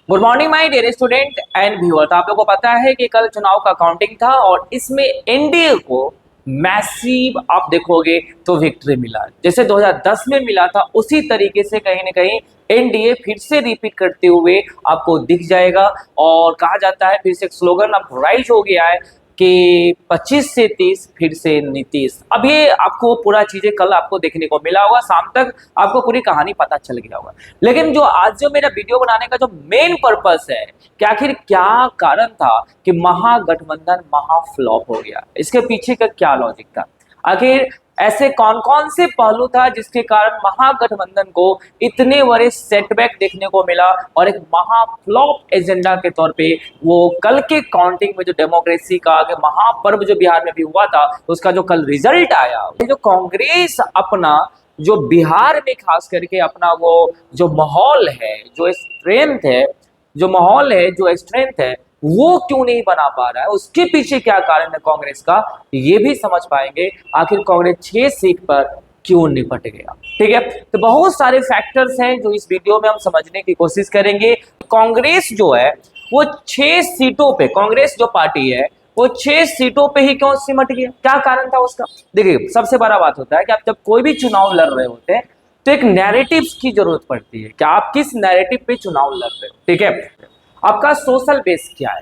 Good morning my dear student and viewer. तो आप लोगों को पता है कि कल चुनाव का काउंटिंग था और इसमें एनडीए को मैसिव आप देखोगे तो विक्ट्री मिला। जैसे 2010 में मिला था उसी तरीके से कहीं ना कहीं एनडीए फिर से रिपीट करते हुए आपको दिख जाएगा। और कहा जाता है फिर से एक स्लोगन अब राइज हो गया है कि 25 से 30 फिर से नीतीश। अब ये आपको पूरा चीजें कल आपको देखने को मिला होगा, शाम तक आपको पूरी कहानी पता चल गया होगा। लेकिन जो आज जो मेरा वीडियो बनाने का जो मेन पर्पस है कि आखिर क्या कारण था कि महागठबंधन महाफ्लॉप हो गया, इसके पीछे का क्या लॉजिक था, आखिर ऐसे कौन कौन से पहलू था जिसके कारण महागठबंधन को इतने बड़े सेटबैक देखने को मिला और एक महाफ्लॉप एजेंडा के तौर पे वो कल के काउंटिंग में जो डेमोक्रेसी का महापर्व जो बिहार में भी हुआ था उसका जो कल रिजल्ट आया, जो कांग्रेस अपना जो बिहार में खास करके अपना वो जो माहौल है, जो स्ट्रेंथ है, जो माहौल है, जो स्ट्रेंथ है वो क्यों नहीं बना पा रहा है, उसके पीछे क्या कारण है कांग्रेस का, ये भी समझ पाएंगे। आखिर कांग्रेस 6 सीट पर क्यों निपट गया। ठीक है, तो बहुत सारे फैक्टर्स हैं जो इस वीडियो में हम समझने की कोशिश करेंगे। कांग्रेस जो है वो 6 सीटों पे, कांग्रेस जो पार्टी है वो 6 सीटों पे ही क्यों सिमट गया, क्या कारण था उसका। देखिए, सबसे बड़ा बात होता है कि आप जब कोई भी चुनाव लड़ रहे होते हैं तो एक नैरेटिव्स की जरूरत पड़ती है कि आप किस नैरेटिव पे चुनाव लड़ रहे हो। ठीक है, आपका सोशल बेस क्या है।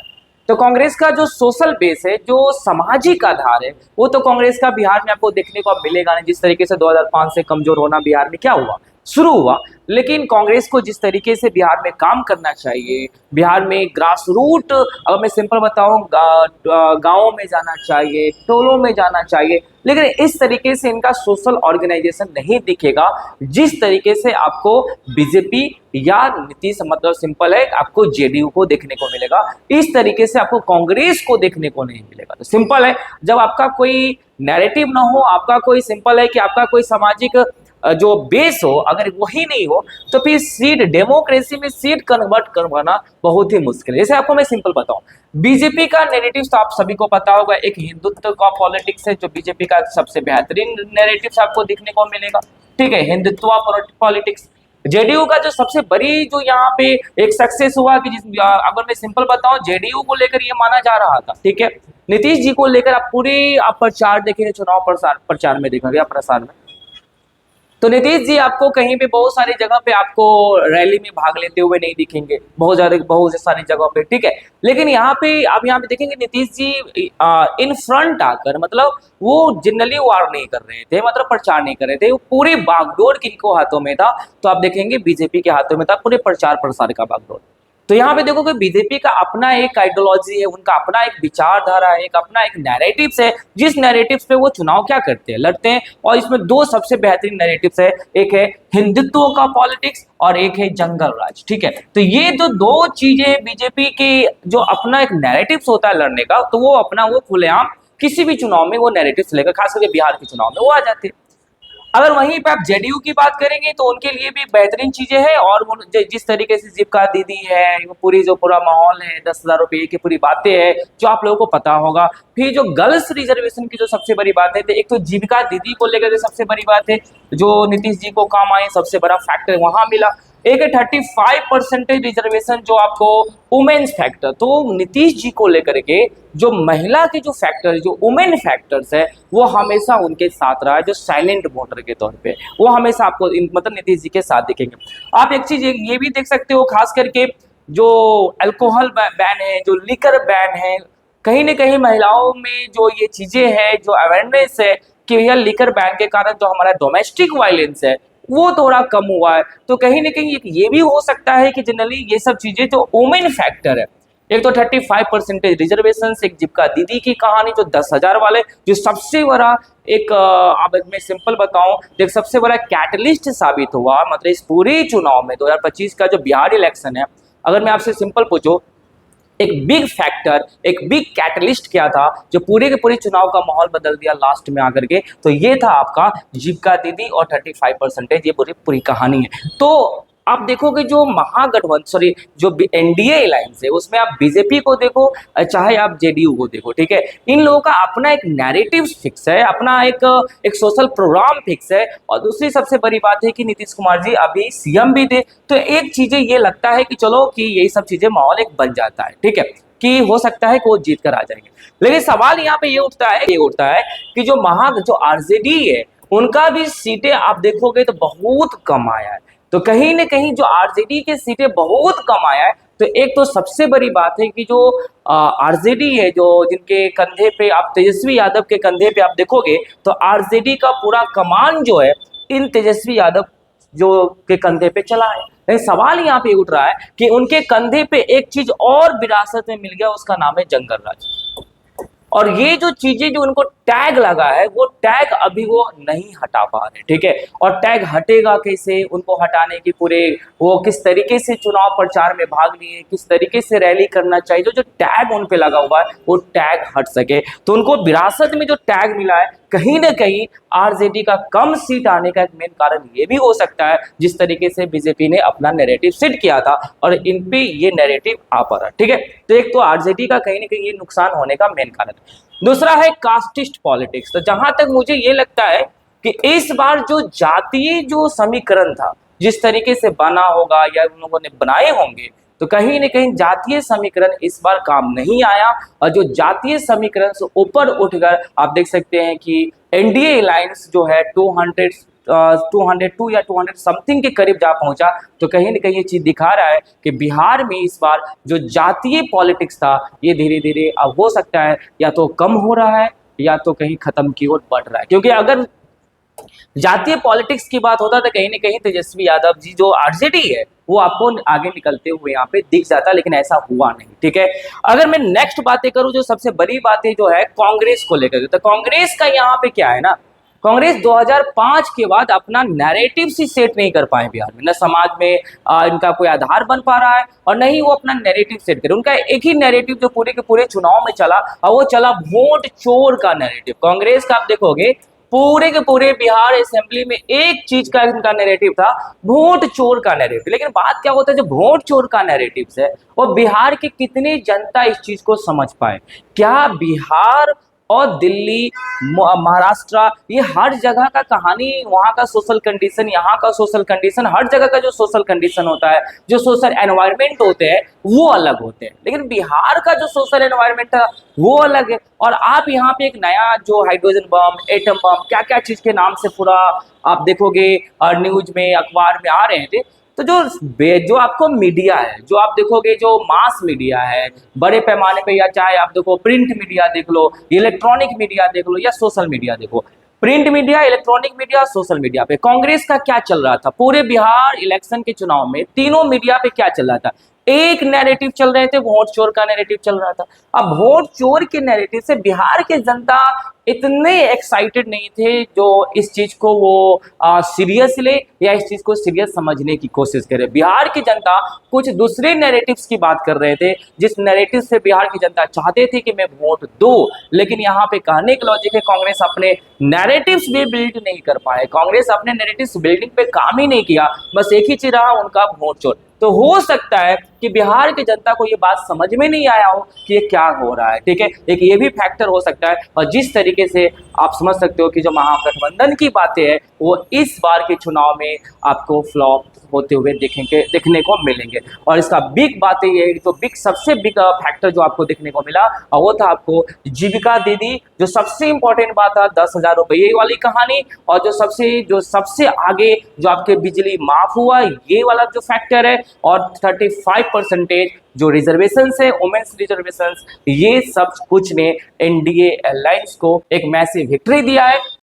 तो कांग्रेस का जो सोशल बेस है, जो सामाजिक आधार है, वो तो कांग्रेस का बिहार में आपको देखने को अब मिलेगा नहीं। जिस तरीके से 2005 से कमजोर होना बिहार में क्या हुआ, शुरू हुआ, लेकिन कांग्रेस को जिस तरीके से बिहार में काम करना चाहिए, बिहार में ग्रास रूट, अगर मैं सिंपल बताऊं, गांवों में जाना चाहिए, टोलों में जाना चाहिए, लेकिन इस तरीके से इनका सोशल ऑर्गेनाइजेशन नहीं दिखेगा जिस तरीके से आपको बीजेपी या नीतीश, मतलब सिंपल है, आपको जेडीयू को देखने को मिलेगा। इस तरीके से आपको कांग्रेस को देखने को नहीं मिलेगा। तो सिंपल है, जब आपका कोई नैरेटिव ना हो, आपका कोई सिंपल है कि आपका कोई सामाजिक जो बेस हो, अगर वही नहीं हो तो फिर सीट, डेमोक्रेसी में सीट कन्वर्ट करवाना बहुत ही मुश्किल है। जैसे आपको मैं सिंपल बताऊं, बीजेपी का नैरेटिव तो आप सभी को पता होगा, एक हिंदुत्व का पॉलिटिक्स है जो बीजेपी का सबसे बेहतरीन नैरेटिव आपको देखने को मिलेगा। ठीक है, हिंदुत्व पॉलिटिक्स। जेडीयू का जो सबसे बड़ी जो यहाँ पे एक सक्सेस हुआ कि अगर मैं सिंपल बताऊं, जेडीयू को लेकर ये माना जा रहा था, ठीक है, नीतीश जी को लेकर आप पूरे आप प्रचार देखेंगे, चुनाव प्रचार में देखेंगे, प्रसार में, तो नीतीश जी आपको कहीं पे बहुत सारी जगह पे आपको रैली में भाग लेते हुए नहीं दिखेंगे, बहुत सारी जगह पे। ठीक है, लेकिन यहाँ पे आप यहाँ पे देखेंगे नीतीश जी इन फ्रंट आकर, मतलब वो जनरली वार नहीं कर रहे थे, मतलब प्रचार नहीं कर रहे थे, वो पूरे बागडोर किनको हाथों में था, तो आप देखेंगे बीजेपी के हाथों में था पूरे प्रचार प्रसार का बागडोर। तो यहाँ पे देखो कि बीजेपी का अपना एक आइडियोलॉजी है, उनका अपना एक विचारधारा है, एक अपना एक नैरेटिव्स है, जिस नैरेटिव्स पे वो चुनाव क्या करते हैं, लड़ते हैं। और इसमें दो सबसे बेहतरीन नैरेटिव्स है, एक है हिंदुत्व का पॉलिटिक्स और एक है जंगल राज। ठीक है, तो ये जो दो चीजें बीजेपी के जो अपना एक नैरेटिव्स होता है लड़ने का, तो वो अपना वो खुलेआम किसी भी चुनाव में वो नैरेटिव्स लेकर, खास करके बिहार के चुनाव में वो आ जाते हैं। अगर वहीं पे आप जेडीयू की बात करेंगे तो उनके लिए भी बेहतरीन चीजें हैं, और जिस तरीके से जीविका दीदी है, वो पूरी जो पूरा माहौल है, 10,000 रुपये की पूरी बातें हैं जो आप लोगों को पता होगा। फिर जो गर्ल्स रिजर्वेशन की जो सबसे बड़ी बात है, तो एक तो जीविका दीदी को लेकर सबसे बड़ी बात है जो नीतीश जी को काम आए, सबसे बड़ा फैक्टर वहां मिला। एक 35% रिजर्वेशन जो आपको वुमेन्स फैक्टर, तो नीतीश जी को लेकर के जो महिला के जो फैक्टर, जो वुमेन फैक्टर्स है, वो हमेशा उनके साथ रहा है, जो साइलेंट वोटर के तौर पे वो हमेशा आपको मतलब नीतीश जी के साथ दिखेंगे। आप एक चीज ये भी देख सकते हो, खास करके जो अल्कोहल बैन है, जो लिकर बैन है, कहीं ना कहीं महिलाओं में जो ये चीजें है, जो अवेयरनेस है कि भैया लिकर बैन के कारण जो हमारा डोमेस्टिक वायलेंस है वो थोड़ा कम हुआ है। तो कहीं ना कहीं ये भी हो सकता है कि जनरली ये सब चीजें जो वुमेन फैक्टर है, एक तो 35% रिजर्वेशन, एक जीविका दीदी की कहानी जो 10,000 वाले, जो सबसे बड़ा एक अब मैं सिंपल बताऊं, एक सबसे बड़ा कैटलिस्ट साबित हुआ, मतलब इस पूरे चुनाव में 2025 का जो बिहार इलेक्शन है, अगर मैं आपसे सिंपल पूछूं एक बिग फैक्टर, एक बिग कैटलिस्ट क्या था जो पूरे के पूरे चुनाव का माहौल बदल दिया लास्ट में आकर के, तो ये था आपका जीविका दीदी और 35%, ये पूरी पूरी कहानी है। तो आप देखोगे जो महागठबंधन, सॉरी, जो एनडीए अलायंस है उसमें आप बीजेपी को देखो चाहे आप जेडीयू को देखो, ठीक है, इन लोगों का अपना एक नैरेटिव फिक्स है, अपना एक सोशल प्रोग्राम फिक्स है। और दूसरी सबसे बड़ी बात है कि नीतीश कुमार जी अभी सीएम भी थे, तो एक चीजें ये लगता है कि चलो कि यही सब चीजें माहौल एक बन जाता है, ठीक है, कि हो सकता है कि वो जीत कर आ जाएंगे। लेकिन सवाल यहाँ पे ये उठता है कि जो आरजेडी है उनका भी सीटें आप देखोगे तो बहुत कम आया है। तो कहीं ना कहीं जो आरजेडी के सीटें बहुत कम आया है, तो एक तो सबसे बड़ी बात है कि जो आरजेडी है, जो जिनके कंधे पे आप तेजस्वी यादव के कंधे पे आप देखोगे तो आरजेडी का पूरा कमान जो है इन तेजस्वी यादव जो के कंधे पे चला है। लेकिन सवाल यहाँ पे उठ रहा है कि उनके कंधे पे एक चीज और विरासत में मिल गया, उसका नाम है जंगल राज। और ये जो चीजें जो उनको टैग लगा है वो टैग अभी वो नहीं हटा पा रहे, ठीक है। और टैग हटेगा कैसे, उनको हटाने की पूरे वो किस तरीके से चुनाव प्रचार में भाग लिए, किस तरीके से रैली करना चाहिए, जो टैग उन पे लगा हुआ है वो टैग हट सके। तो उनको विरासत में जो टैग मिला है, कहीं ना कहीं आरजेडी का कम सीट आने का एक मेन कारण ये भी हो सकता है, जिस तरीके से बीजेपी ने अपना नैरेटिव सेट किया था और इन पे ये नैरेटिव आ पा रहा, ठीक है। तो एक तो आरजेडी का कहीं ना कहीं ये नुकसान होने का मेन कारण। दूसरा है कास्टिस्ट पॉलिटिक्स। तो जहां तक मुझे ये लगता है कि इस बार जो जातीय जो समीकरण था, जिस तरीके से बना होगा या उन लोगों ने बनाए होंगे, तो कहीं न कहीं जातीय समीकरण इस बार काम नहीं आया। और जो जातीय समीकरण से ऊपर उठकर आप देख सकते हैं कि एनडीए अलायंस जो है 202 या 200 समथिंग के करीब जा पहुंचा। तो कहीं न कहीं ये चीज दिखा रहा है कि बिहार में इस बार जो जातीय पॉलिटिक्स था ये धीरे धीरे अब हो सकता है या तो कम हो रहा है या तो कहीं खत्म की ओर बढ़ रहा है। क्योंकि अगर जातीय पॉलिटिक्स की बात होता तो कहीं ना कहीं तेजस्वी यादव जी जो आरजेडी है वो आपको आगे निकलते हुए यहाँ पे दिख जाता, लेकिन ऐसा हुआ नहीं, ठीक है। अगर मैं नेक्स्ट बातें करूं, जो सबसे बड़ी बातें जो है कांग्रेस को लेकर, तो कांग्रेस का यहाँ पे क्या है ना, कांग्रेस 2005 के बाद अपना नैरेटिव से सेट नहीं कर पाए बिहार में, न समाज में इनका कोई आधार बन पा रहा है और न ही वो अपना नैरेटिव सेट करे। उनका एक ही नैरेटिव जो पूरे के पूरे चुनाव में चला और वो चला वोट चोर का नैरेटिव। कांग्रेस का आप देखोगे पूरे के पूरे बिहार असेंबली में एक चीज का इनका नैरेटिव था, वोट चोर का नैरेटिव। लेकिन बात क्या होता है, जो वोट चोर का नैरेटिव है वो बिहार की कितनी जनता इस चीज को समझ पाए। क्या बिहार और दिल्ली, महाराष्ट्र, ये हर जगह का कहानी, वहाँ का सोशल कंडीशन, यहाँ का सोशल कंडीशन, हर जगह का जो सोशल कंडीशन होता है, जो सोशल एनवायरनमेंट होते हैं वो अलग होते हैं। लेकिन बिहार का जो सोशल एनवायरनमेंट था वो अलग है। और आप यहाँ पे एक नया जो हाइड्रोजन बम, एटम बम, क्या क्या चीज के नाम से पूरा आप देखोगे न्यूज में, अखबार में आ रहे थे। तो जो आपको मीडिया है, जो आप देखोगे जो मास मीडिया है बड़े पैमाने पे, या चाहे आप देखो प्रिंट मीडिया देख लो, इलेक्ट्रॉनिक मीडिया देख लो या सोशल मीडिया देखो, print media, electronic media, social media पे कांग्रेस का क्या चल रहा था पूरे बिहार इलेक्शन के चुनाव में, तीनों मीडिया पे क्या चल रहा था, एक नैरेटिव चल रहे थे, वोट चोर का नैरेटिव चल रहा था। अब वोट चोर के नैरेटिव से बिहार के जनता इतने एक्साइटेड नहीं थे जो इस चीज को वो सीरियस ले या इस चीज को सीरियस समझने की कोशिश करे। बिहार की जनता कुछ दूसरे नैरेटिव्स की बात कर रहे थे, जिस नैरेटिव से बिहार की जनता चाहते थे कि मैं वोट दूं। लेकिन यहाँ पे कहने का लॉजिक है, कांग्रेस अपने नैरेटिव्स भी बिल्ड नहीं कर पाए, कांग्रेस अपने नैरेटिव्स बिल्डिंग पे काम ही नहीं किया, बस एक ही चीज रहा उनका, वोट चोर। तो हो सकता है कि बिहार की जनता को ये बात समझ में नहीं आया हो कि ये क्या हो रहा है, ठीक है, एक ये भी फैक्टर हो सकता है। और जिस तरीके से आप समझ सकते हो कि जो महागठबंधन की बातें हैं वो इस बार के चुनाव में आपको फ्लॉप होते हुए देखने को मिलेंगे। और इसका बिग बात ये है, तो सबसे बिग फैक्टर जो आपको देखने को मिला और वो था आपको जीविका दीदी, जो सबसे इंपॉर्टेंट बात था 10,000 रुपये वाली कहानी, और जो सबसे आगे जो आपके बिजली माफ हुआ ये वाला जो फैक्टर है, और 35% जो रिजर्वेशन है, वुमेन्स रिजर्वेशन, ये सब कुछ ने एनडीए अलायंस को एक मैसिव विक्ट्री दिया है।